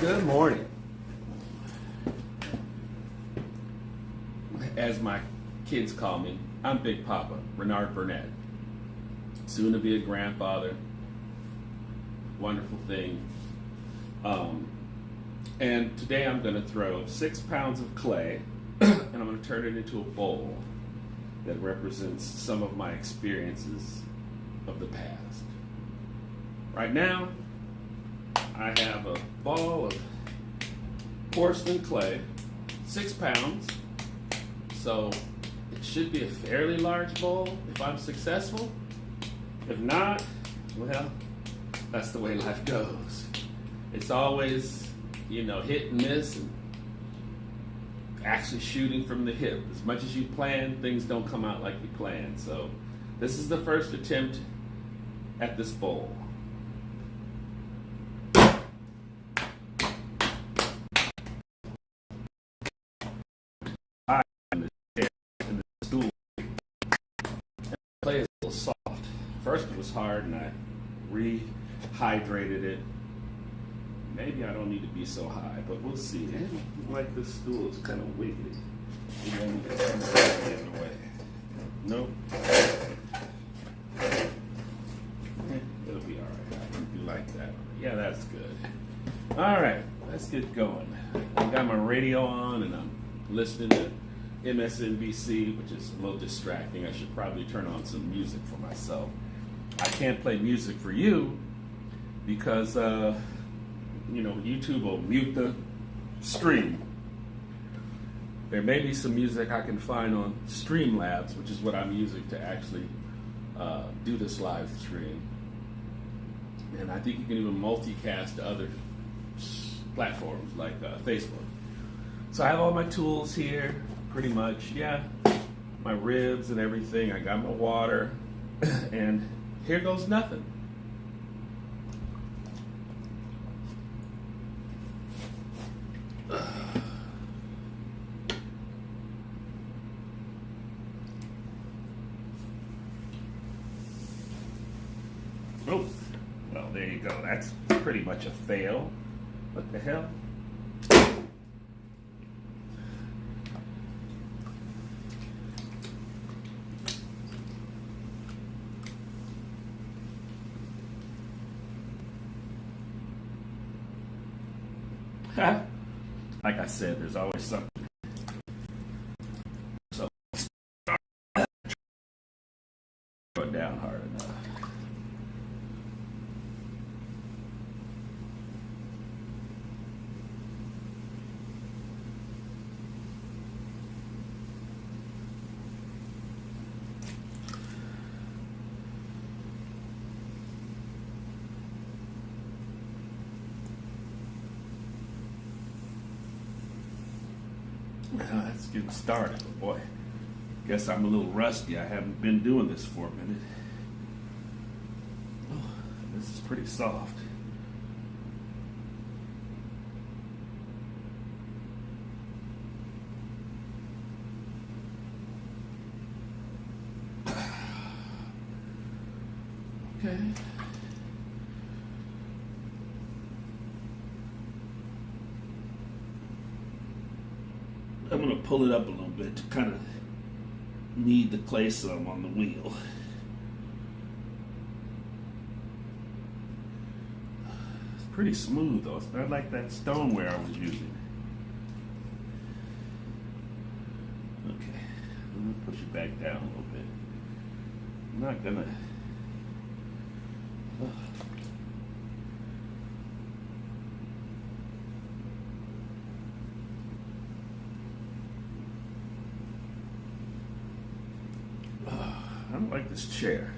Good morning. As my kids call me, I'm Big Papa, Renard Burnett. Soon to be a grandfather. Wonderful thing. And today I'm going to throw 6 pounds of clay and I'm going to turn it into a bowl that represents some of my experiences of the past. Right now, I have a ball of porcelain clay, 6 pounds, so it should be a fairly large bowl if I'm successful. If not, well, that's the way life goes. It's always, hit and miss and actually shooting from the hip. As much as you plan, things don't come out like you planned. So this is the first attempt at this bowl. Clay is a little soft. First it was hard and I rehydrated it. Maybe I don't need to be so high, but we'll see. Like this stool is kind of wiggly. Maybe I need to come the other way. Nope. It'll be all right. I can do like that. Yeah, that's good. All right, let's get going. I got my radio on and I'm listening to MSNBC, which is a little distracting. I should probably turn on some music for myself. I can't play music for you because, YouTube will mute the stream. There may be some music I can find on Streamlabs, which is what I'm using to actually do this live stream. And I think you can even multicast to other platforms like Facebook. So I have all my tools here, pretty much, yeah. My ribs and everything. I got my water, and here goes nothing. Oh, well, there you go. That's pretty much a fail. What the hell? Like I said, there's always something. So go down hard enough. That's getting started, but boy, guess I'm a little rusty. I haven't been doing this for a minute. Oh, this is pretty soft. Okay. I'm going to pull it up a little bit to kind of knead the clay some on the wheel. It's pretty smooth though. It's not like that stoneware I was using. Okay, I'm going to push it back down a little bit. I'm not going to... I don't like this chair,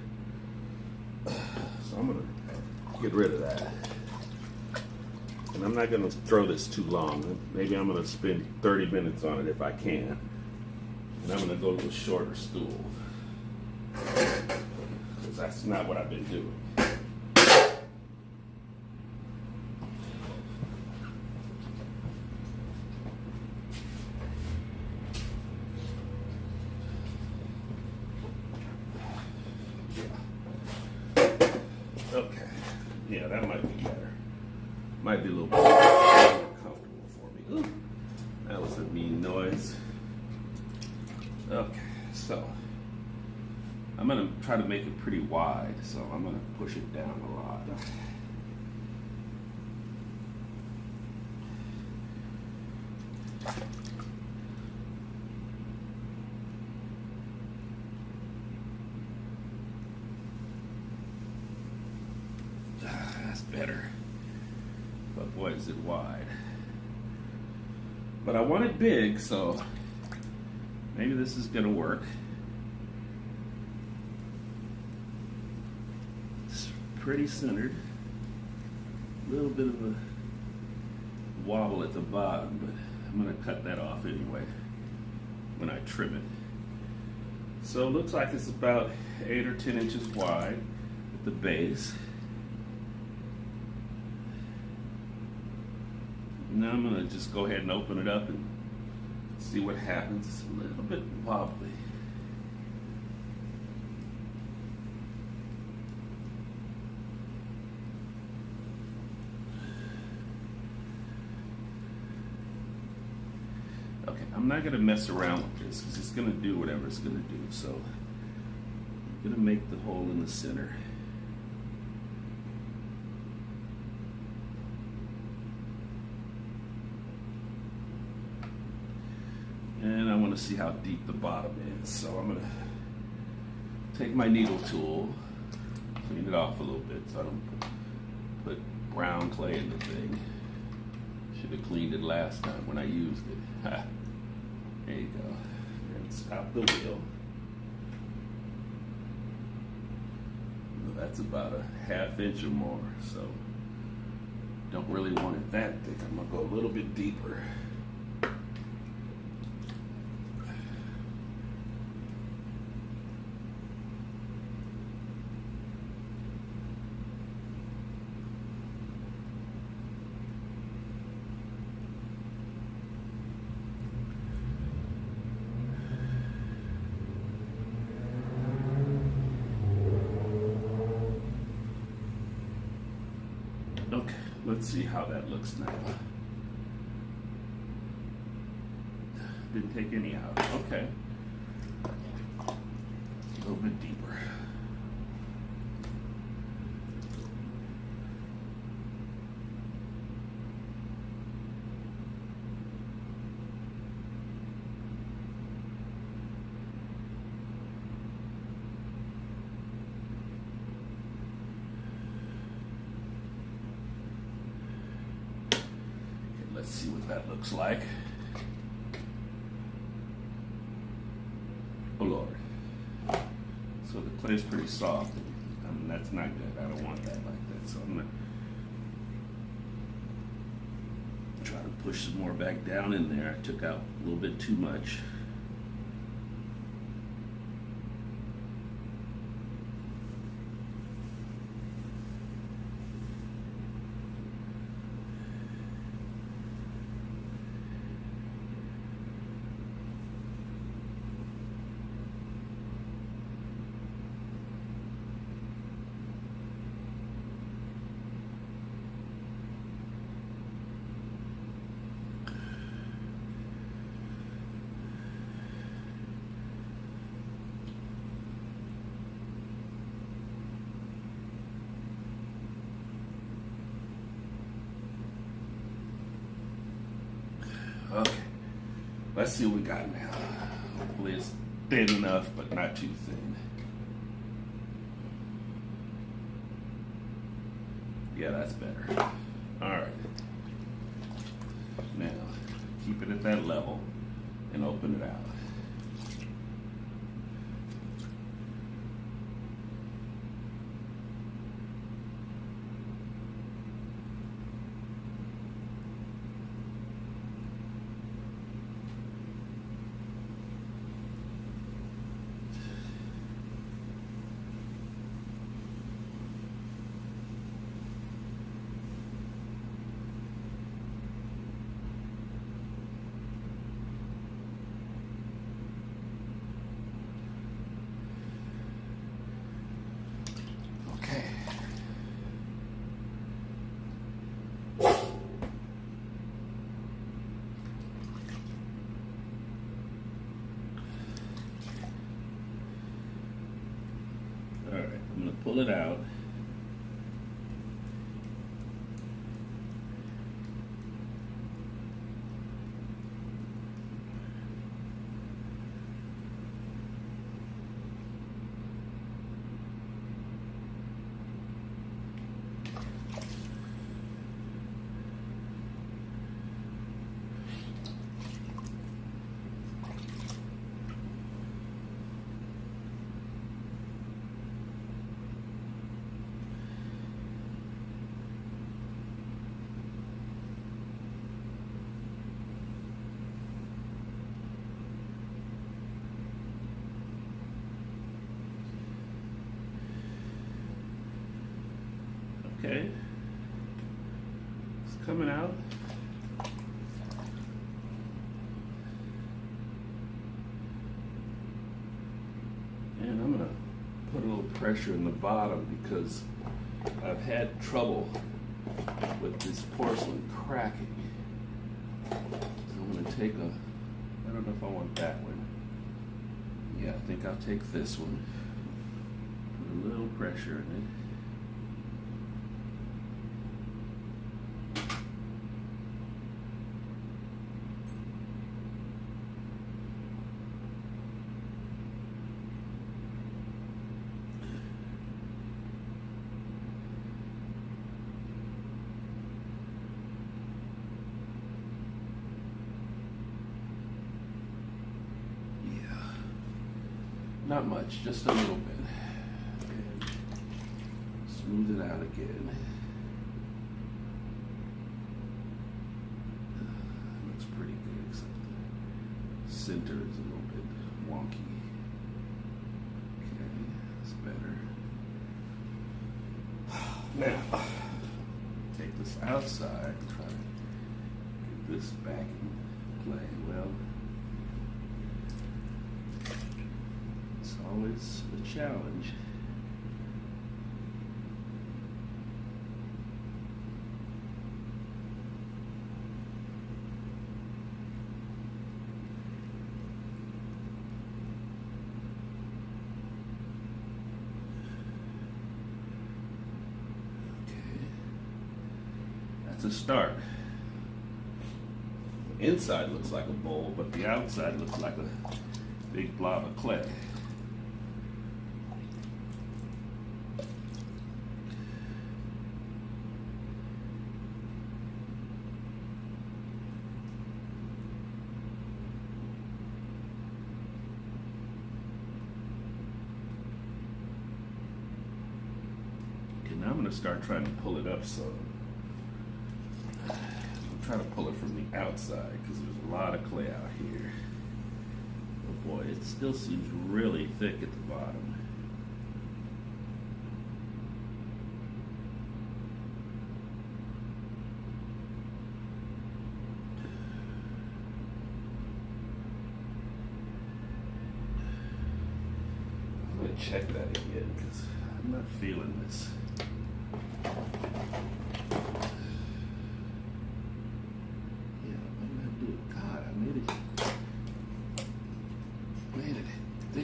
so I'm going to get rid of that. And I'm not going to throw this too long. Maybe I'm going to spend 30 minutes on it if I can. And I'm going to go to a shorter stool, because that's not what I've been doing. Okay, yeah, that might be better. Might be a little better. mean noise. Okay, so I'm gonna try to make it pretty wide, so I'm gonna push it down a lot. That's better, but boy is it wide. But I want it big, so maybe this is gonna work. It's pretty centered. A little bit of a wobble at the bottom, but I'm gonna cut that off anyway when I trim it. So it looks like it's about 8 or 10 inches wide at the base. Now I'm gonna just go ahead and open it up and see what happens. It's a little bit wobbly. Okay, I'm not gonna mess around with this because it's gonna do whatever it's gonna do. So I'm gonna make the hole in the center. And I want to see how deep the bottom is. So I'm going to take my needle tool, clean it off a little bit so I don't put brown clay in the thing. Should have cleaned it last time when I used it. Ha. There you go. And stop the wheel. That's about a ½ inch or more. So don't really want it that thick. I'm going to go a little bit deeper. Okay, let's see how that looks now. Didn't take any out. Okay. A little bit deeper. Let's see what that looks like. Oh Lord. So the clay is pretty soft. I mean, that's not good. I don't want that like that. So I'm gonna try to push some more back down in there. I took out a little bit too much. Okay, let's see what we got now. Hopefully it's thin enough, but not too thin. Yeah, that's better. All right. Now, keep it at that level and open it out. pull it out. Okay, it's coming out. And I'm gonna put a little pressure in the bottom because I've had trouble with this porcelain cracking. So I'm gonna take I don't know if I want that one. Yeah, I think I'll take this one. Put a little pressure in it. Not much, just a little bit. And smooth it out again. Looks pretty good, except the center is a little bit wonky. Okay, that's better. Now, take this outside and try to get this back in play. Well, always a challenge. Okay, that's a start. The inside looks like a bowl, but the outside looks like a big blob of clay. Now I'm going to start trying to pull it up some. I'm trying to pull it from the outside because there's a lot of clay out here. Oh boy, it still seems really thick at the bottom. I'm going to check that again because I'm not feeling this.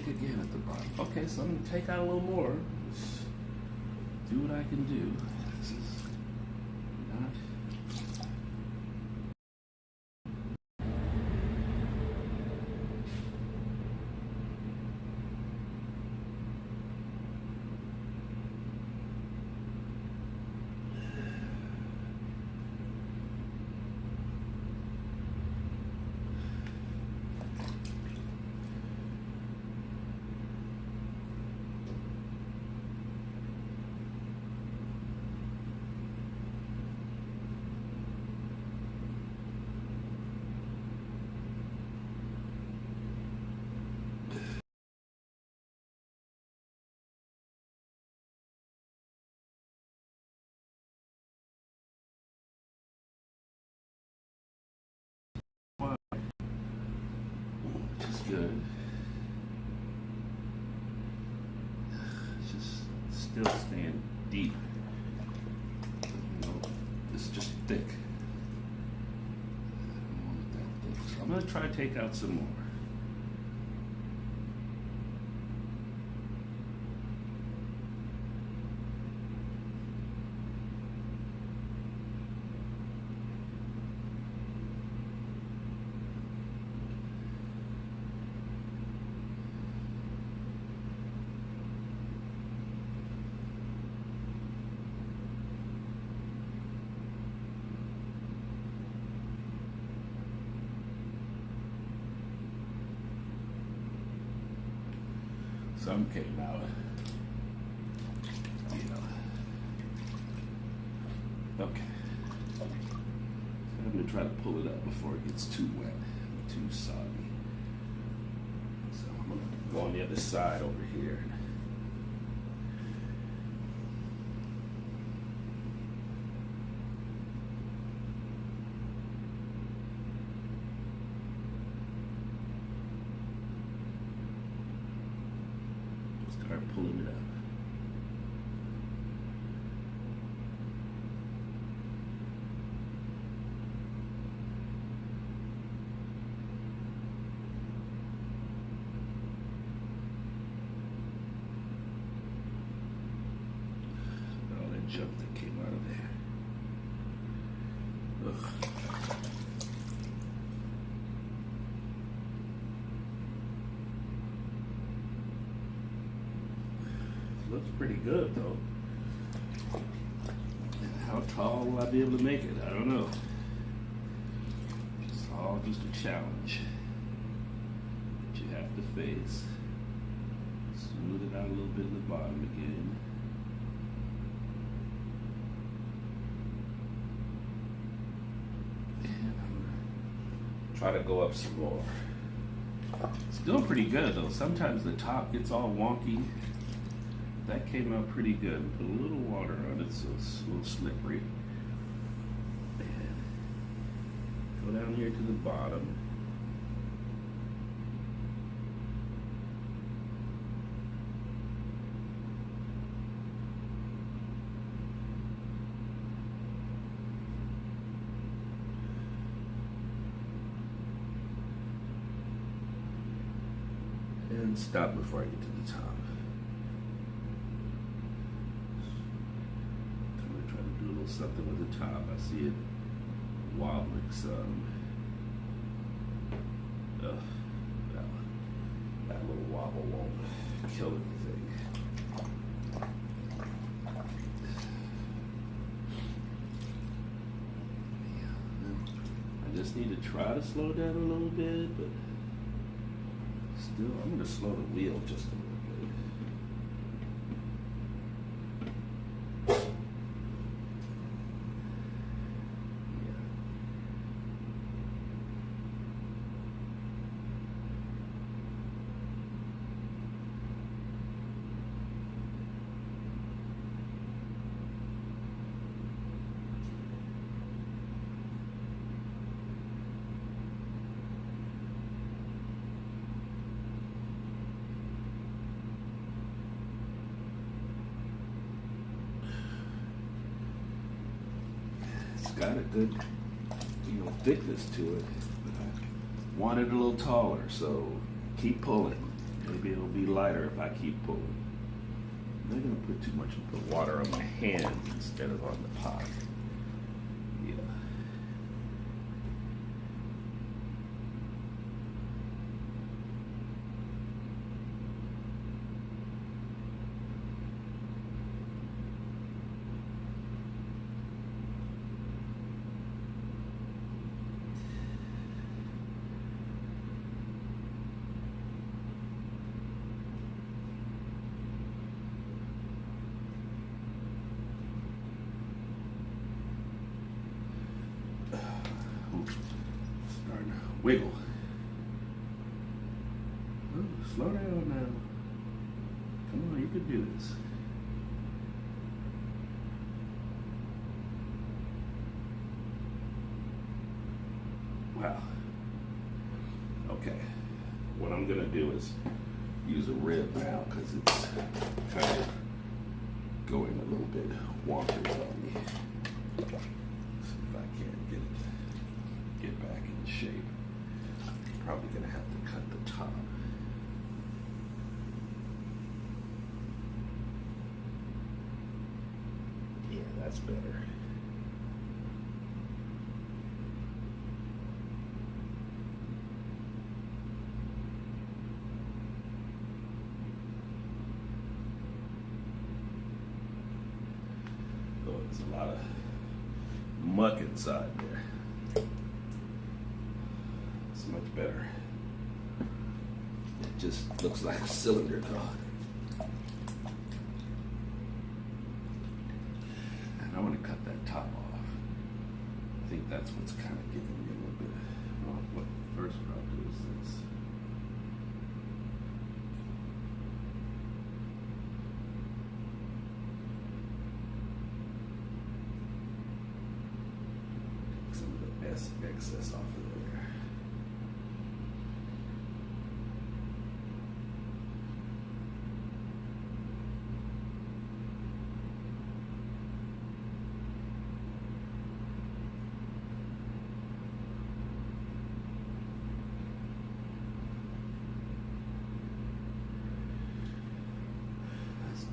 Again at the bottom. Okay, so I'm going to take out a little more. Just do what I can do. This is not. Good. It's just still staying deep. You know, it's just thick. I don't want it that thick. So I'm going to try to take out some more. Some came out, you know. Okay. I'm gonna try to pull it up before it gets too wet, too soggy. So I'm gonna go on the other side over here. Start pulling it up. All that junk that came out of there. Ugh. Looks pretty good though. And how tall will I be able to make it? I don't know. It's all just a challenge that you have to face. Smooth it out a little bit in the bottom again. And I'm gonna try to go up some more. It's doing pretty good though. Sometimes the top gets all wonky. That came out pretty good. Put a little water on it so it's a little slippery. And go down here to the bottom. And stop before I get to the top. Something with the top. I see it wobbling some. That little wobble won't kill anything. I just need to try to slow down a little bit, but still, I'm going to slow the wheel just a little bit. Got a good, thickness to it. But I want it a little taller, so keep pulling. Maybe it'll be lighter if I keep pulling. I'm not gonna put too much of the water on my hand instead of on the pot. Yeah. Starting to wiggle. Oh, slow down now. Come on, you can do this. Wow. Okay. What I'm gonna do is use a rib now because it's kind of going a little bit wonky on me. See if I can get back in shape. Probably gonna have to cut the top. Yeah, that's better. Oh, there's a lot of muck inside there. It's much better. It just looks like a cylinder though. think that's what's kind of giving me a little bit of, well, what first what I'll do is this. Take some of the excess off of there.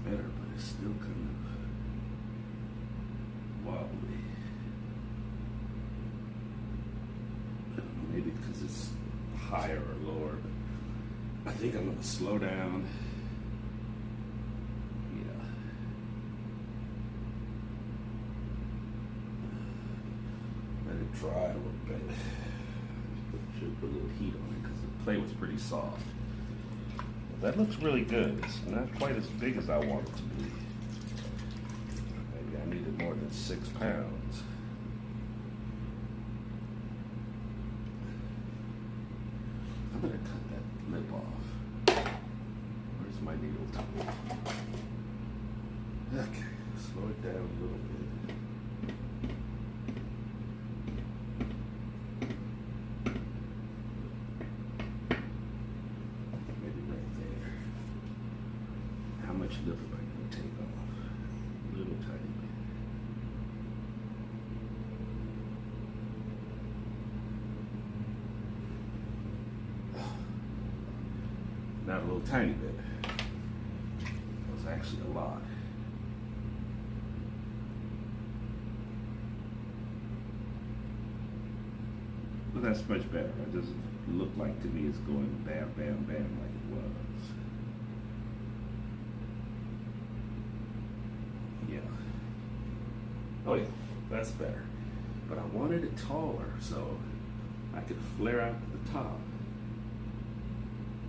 Better, but it's still kind of wobbly. I don't know, maybe because it's higher or lower, but I think I'm going to slow down. Yeah. Let it dry a little bit. Should put a little heat on it because the clay was pretty soft. That looks really good. It's not quite as big as I want it to be. Maybe I needed more than 6 pounds. I'm gonna cut that lip off. Where's my needle tool? Okay, slow it down a little bit. How much lip am I going to take off? A little tiny bit. Not a little tiny bit. It was actually a lot. But that's much better. It doesn't look like to me it's going bam, bam, bam like it was. Oh yeah, that's better. But I wanted it taller so I could flare out to the top.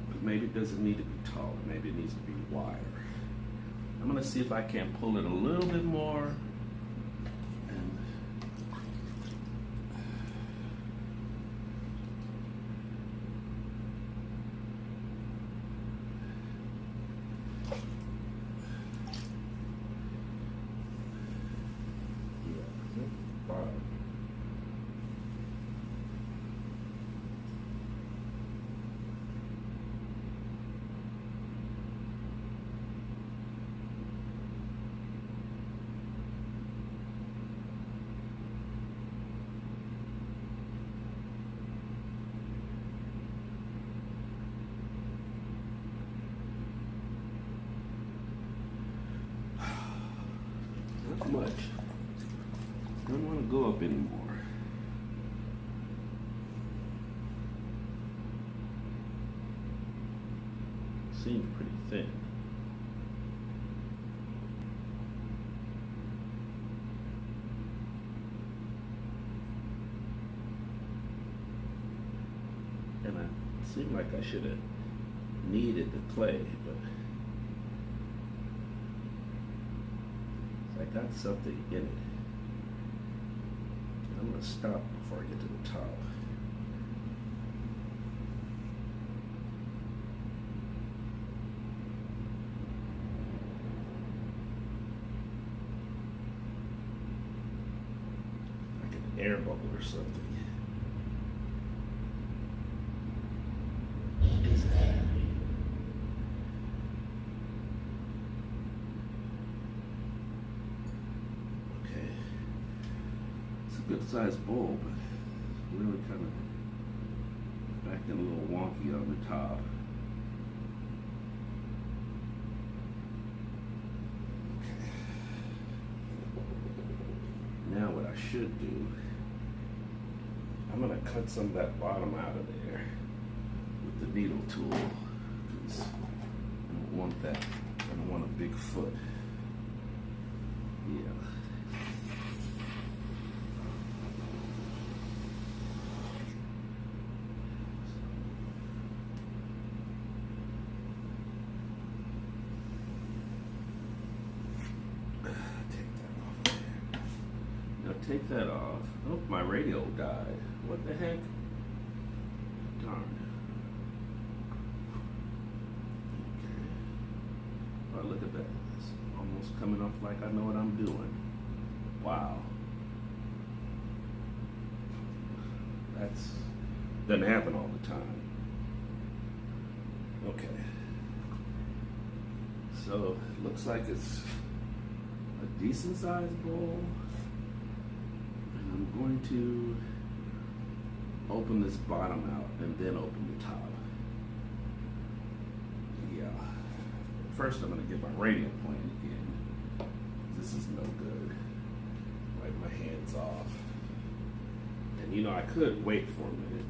But maybe it doesn't need to be taller. Maybe it needs to be wider. I'm gonna see if I can pull it a little bit more. And not much. Don't want to go up anymore. Seems pretty thin. And it seemed like I should have kneaded the clay, but I got something in it. I'm going to stop before I get to the top. Like an air bubble or something. Is that? Good sized bowl, but really kind of acting a little wonky on the top. Okay. Now what I should do, I'm gonna cut some of that bottom out of there with the needle tool because I don't want that. I don't want a big foot. Yeah. take that off. Oh, my radio died. What the heck? Darn. Okay. Oh, look at that. It's almost coming off like I know what I'm doing. Wow. That's doesn't happen all the time. Okay. So it looks like it's a decent sized bowl. And I'm going to open this bottom out and then open the top. Yeah. First I'm gonna get my radio playing again. This is no good. Wipe my hands off. And you know, I could wait for a minute,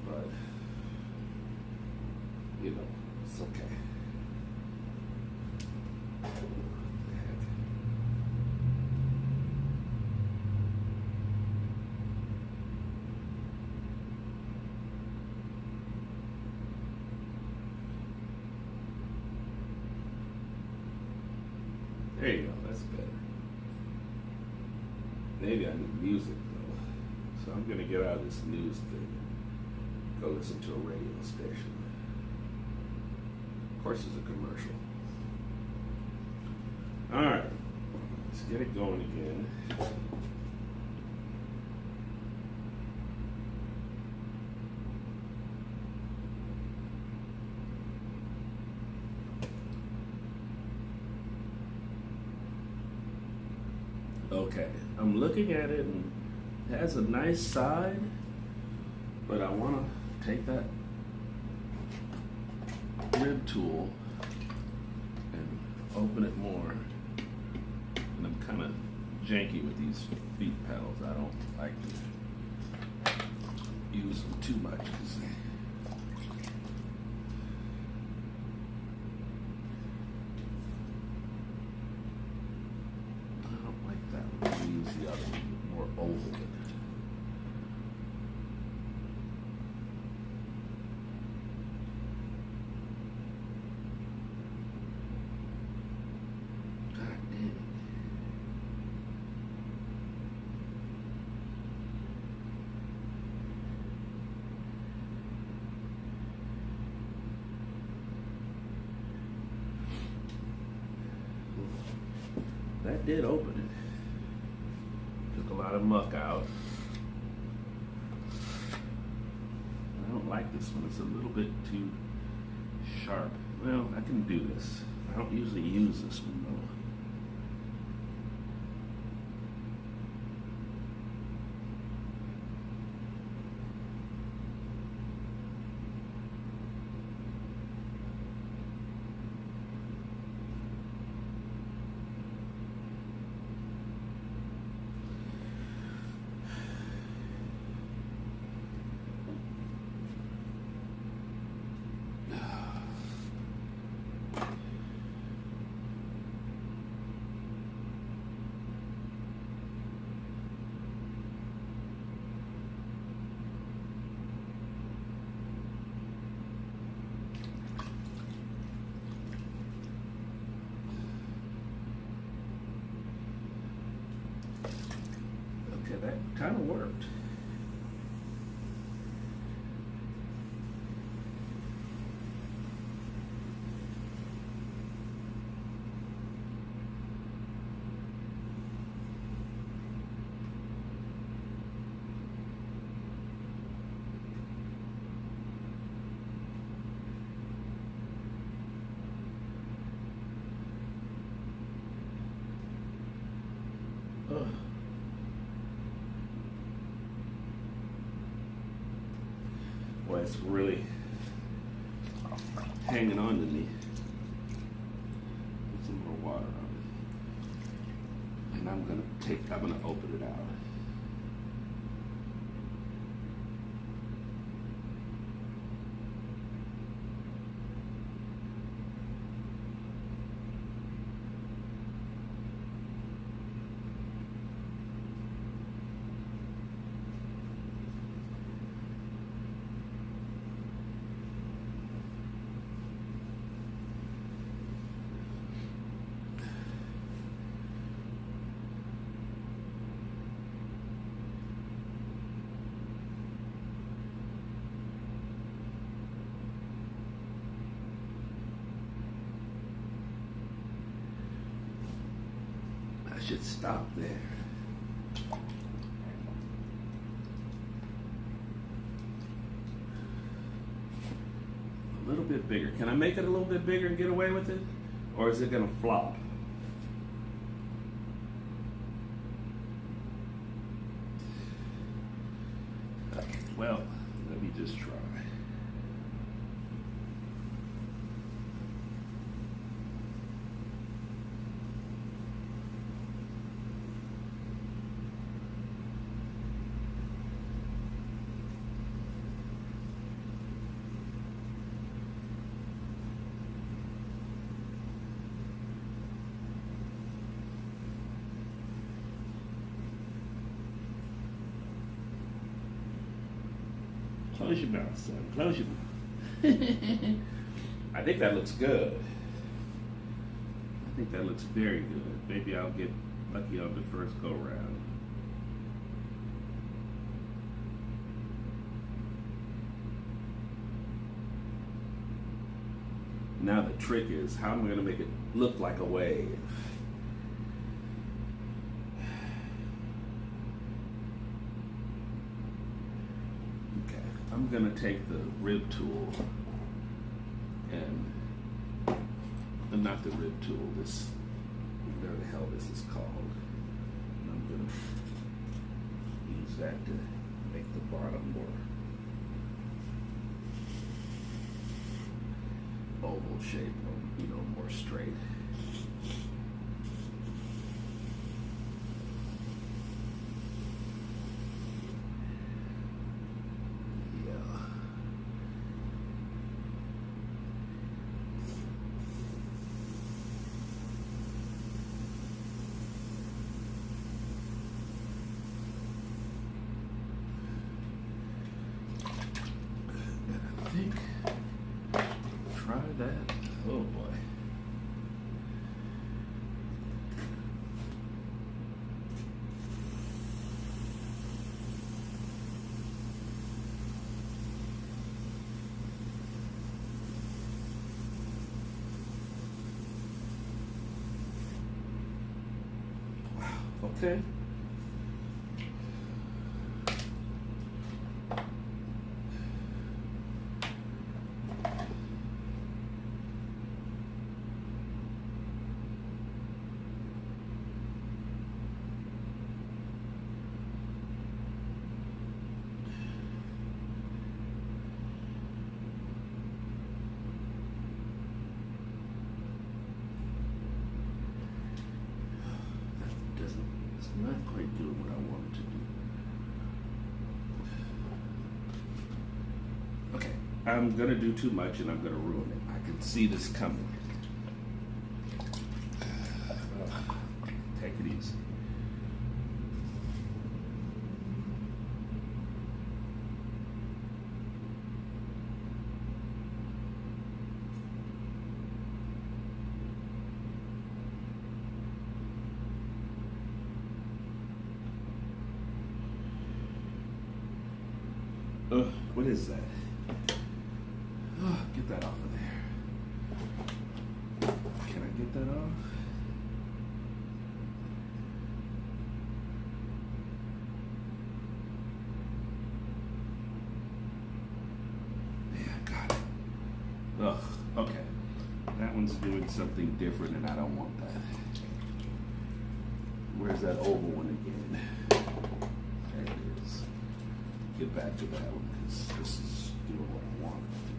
but you know, it's okay. There you go, that's better. Maybe I need music though. So I'm gonna get out of this news thing and go listen to a radio station. Of course it's a commercial. Alright, let's get it going again. Okay, I'm looking at it and it has a nice side, but I want to take that rib tool and open it more. And I'm kind of janky with these feet pedals. I don't like to use them too much because the other one, more oval. God damn. That did open it. A lot of muck out. I don't like this one. It's a little bit too sharp. Well, I can do this. I don't usually use this one though. That kind of worked. Ugh. Boy, it's really hanging on to me. Put some more water on it. And I'm gonna open it out. should stop there. A little bit bigger. Can I make it a little bit bigger and get away with it? Or is it gonna flop? Okay, well, let me just try. Close your mouth, son. Close your mouth. I think that looks good. I think that looks very good. Maybe I'll get lucky on the first go round. Now the trick is how am I going to make it look like a wave? I'm going to take the rib tool and not the rib tool, this, whatever the hell this is called. And I'm going to use that to make the bottom more oval shape, or, you know, more straight. Try that. Oh boy. Wow. Okay. Not quite doing what I wanted to do. Okay, I'm gonna do too much and I'm gonna ruin it. I can see this coming. Take it easy. What is that? Get that off of there. Can I get that off? Yeah, got it. Okay. That one's doing something different and I don't want that. Where's that oval one again? There it is. Get back to that one because this is doing what I want it to do.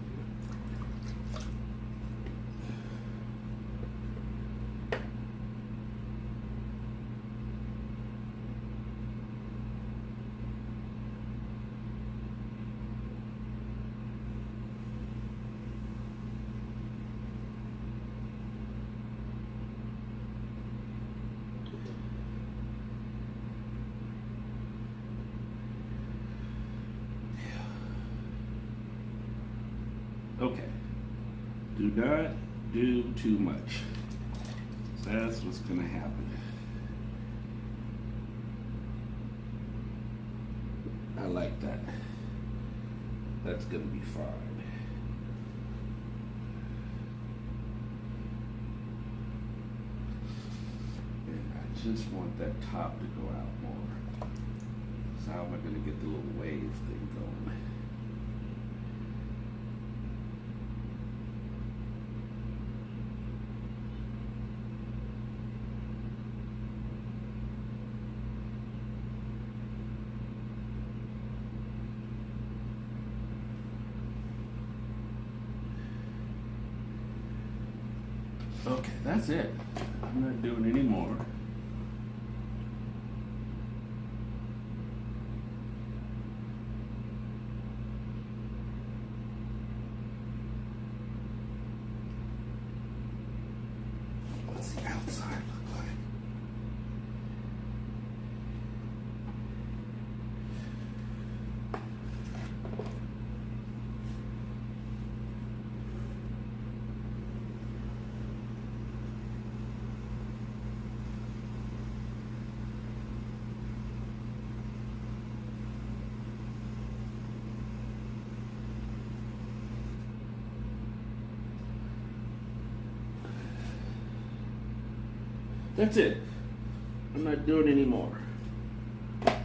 Okay, do not do too much. That's what's gonna happen. I like that. That's gonna be fine. And I just want that top to go out more. So how am I going to get the little wave thing going? Okay, that's it. I'm not doing any more. What's the outside look like? That's it. I'm not doing any more. I'm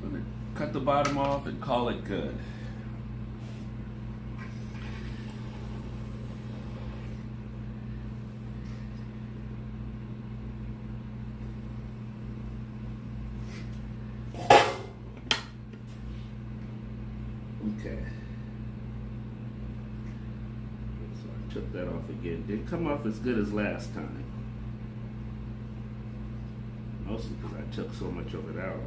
gonna cut the bottom off and call it good. Okay. So I took that off again. Didn't come off as good as last time. Mostly because I took so much of it out already.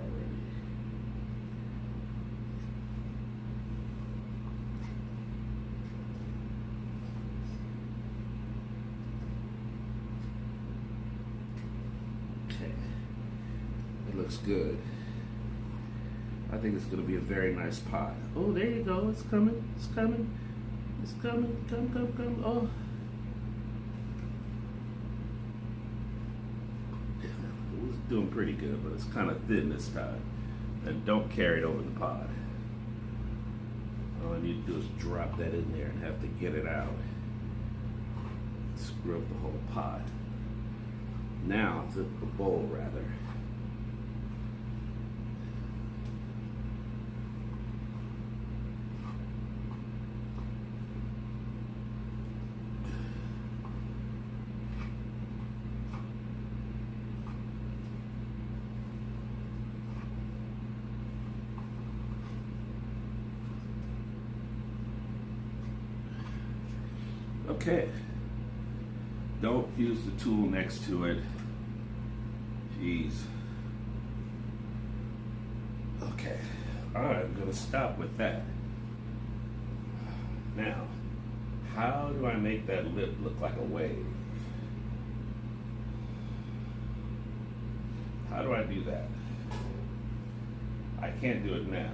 Okay. It looks good. I think it's going to be a very nice pot. Oh, there you go. It's coming. It's coming. It's coming. Come, come, come. Oh. Doing pretty good, but it's kind of thin this time. And don't carry it over the pot. All I need to do is drop that in there and have to get it out. Screw up the whole pot. Now, the bowl rather. Okay. Don't use the tool next to it. Jeez. Okay. Alright, I'm gonna stop with that. Now, how do I make that lip look like a wave? How do I do that? I can't do it now.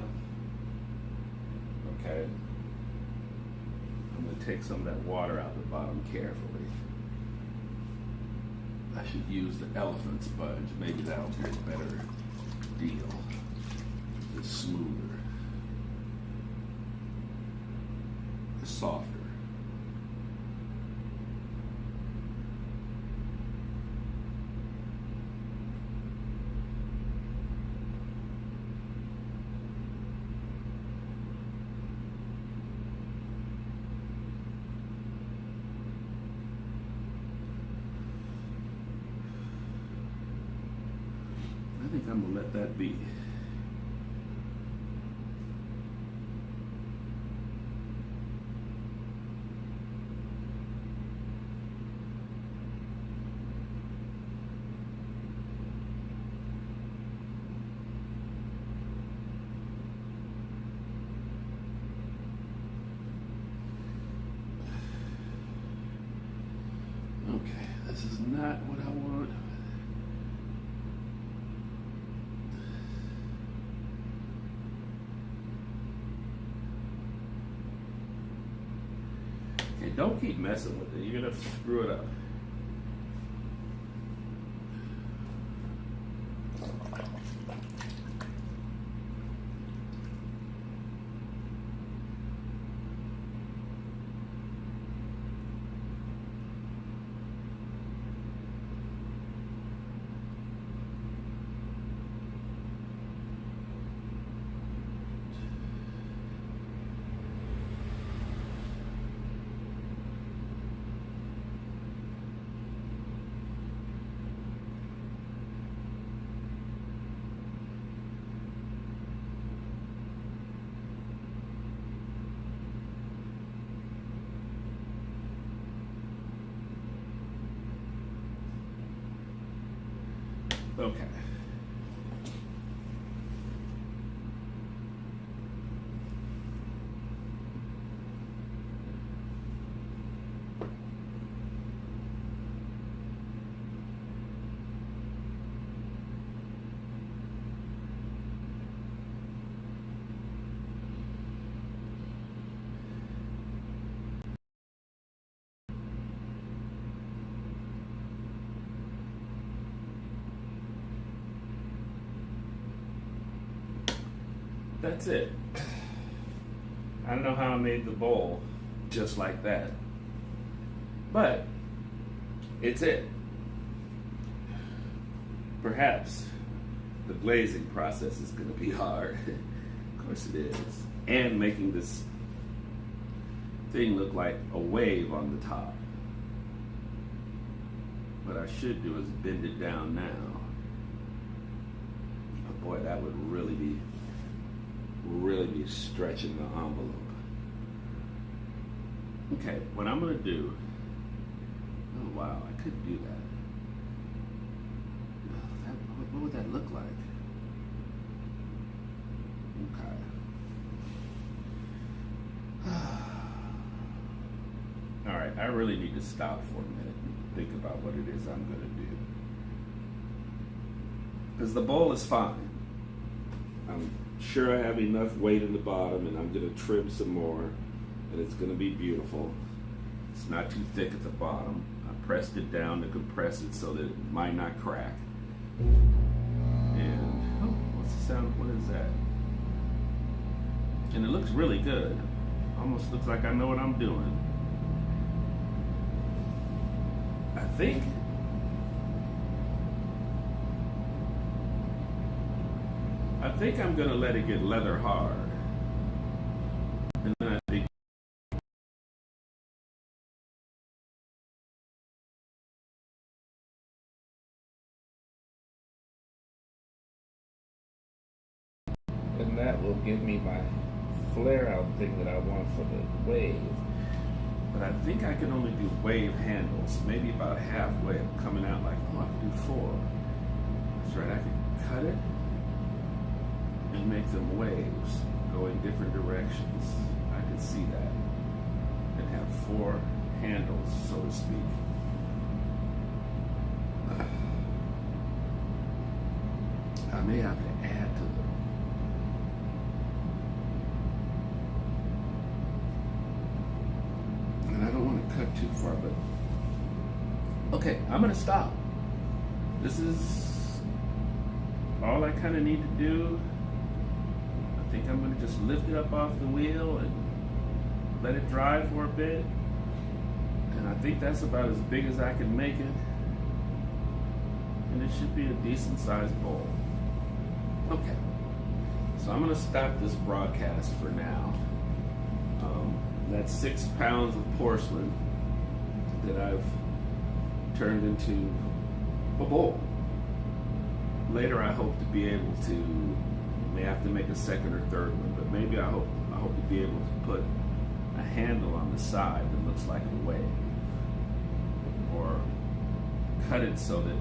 Okay. I'm going to take some of that water out the bottom carefully. I should use the elephant sponge. Maybe that'll be a better deal. It's smoother. It's softer. I think I'm gonna let that be. Okay, this is not what I want. Okay, don't keep messing with it. You're gonna screw it up. that's it. I don't know how I made the bowl just like that, but it's it. Perhaps the glazing process is going to be hard. Of course it is. And making this thing look like a wave on the top. What I should do is bend it down now. Oh boy, that would really be stretching the envelope. Okay, what I'm going to do, oh wow, I couldn't do that. What would that look like? Okay. All right, I really need to stop for a minute and think about what it is I'm going to do. Because the bowl is fine. I'm sure I have enough weight in the bottom, and I'm going to trim some more, and it's going to be beautiful. It's not too thick at the bottom. I pressed it down to compress it so that it might not crack. And, oh, what's the sound? What is that? And it looks really good. Almost looks like I know what I'm doing. I think I'm gonna let it get leather hard. And then I think and that will give me my flare out thing that I want for the wave. But I think I can only do wave handles, maybe about halfway. I'm coming out like, oh, I can do 4. That's right, I can cut it and make them waves, go in different directions. I can see that. And have 4 handles, so to speak. I may have to add to them. And I don't want to cut too far, but okay, I'm gonna stop. This is all I kind of need to do. I think I'm gonna just lift it up off the wheel and let it dry for a bit. And I think that's about as big as I can make it. And it should be a decent sized bowl. Okay, so I'm gonna stop this broadcast for now. That's 6 pounds of porcelain that I've turned into a bowl. Later I hope to be able to, may have to make a second or third one, but maybe I hope to be able to put a handle on the side that looks like a wave, or cut it so that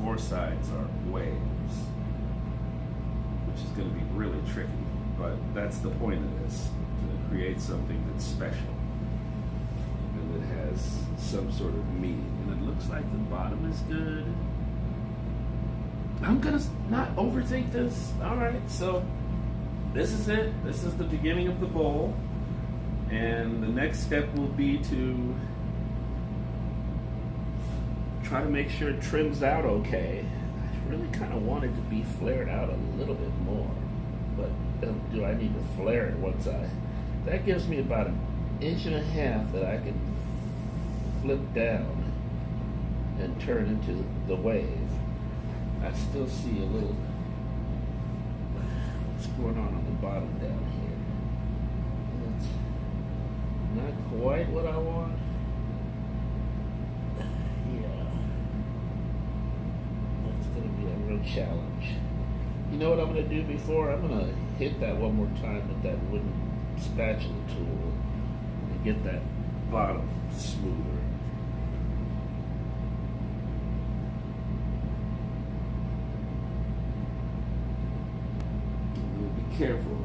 4 sides are waves, which is going to be really tricky, but that's the point of this, to create something that's special and that has some sort of meaning. And it looks like the bottom is good. I'm gonna not overthink this. All right, so this is it. This is the beginning of the bowl, and the next step will be to try to make sure it trims out okay. I really kind of want it to be flared out a little bit more, but do I need to flare it once that gives me about 1.5 inches that I can flip down and turn into the wave. I still see a little, what's going on the bottom down here. It's not quite what I want. Yeah, that's going to be a real challenge. You know what I'm going to do before? I'm going to hit that one more time with that wooden spatula tool and get that bottom smoother. Be careful.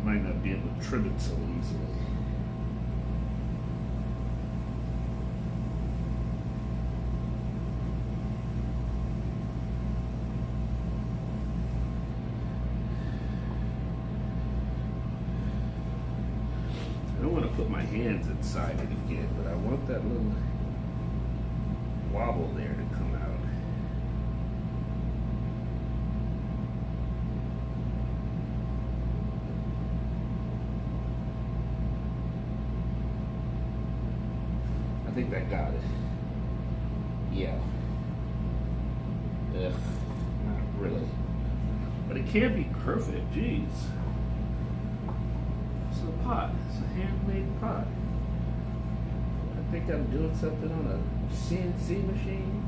Might not be able to trim it so easily. my hands inside it again, but I want that little wobble there to come out. I think that got it. Yeah. Ugh, not really. But it can't be perfect, jeez. It's a pot, it's a handmade pot. I think I'm doing something on a CNC machine.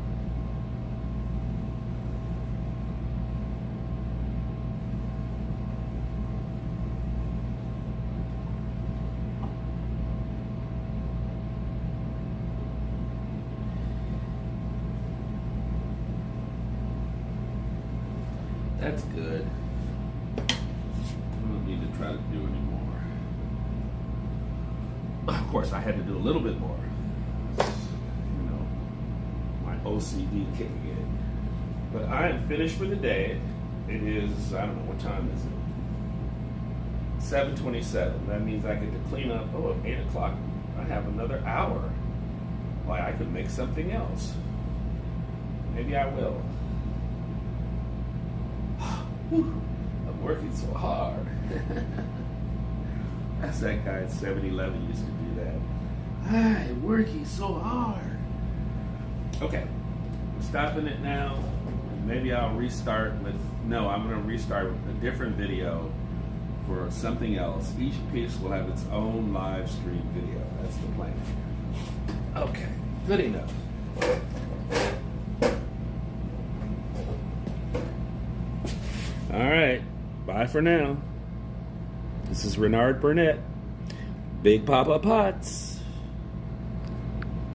That's good. I don't need to try to do any more. Of course, I had to do a little bit more. You know, my OCD kicking in. But I am finished for the day. It is, I don't know, what time is it? 7:27. That means I get to clean up. Oh, at 8 o'clock, I have another hour. Why, I could make something else. Maybe I will. Whew, I'm working so hard. That's that guy at 7-Eleven used to do that. I'm working so hard. Okay, I'm stopping it now. And maybe I'll restart with, no, I'm gonna restart with a different video for something else. Each piece will have its own live stream video. That's the plan. Okay, good enough. All right, bye for now. This is Renard Burnett, Big Papa Pots.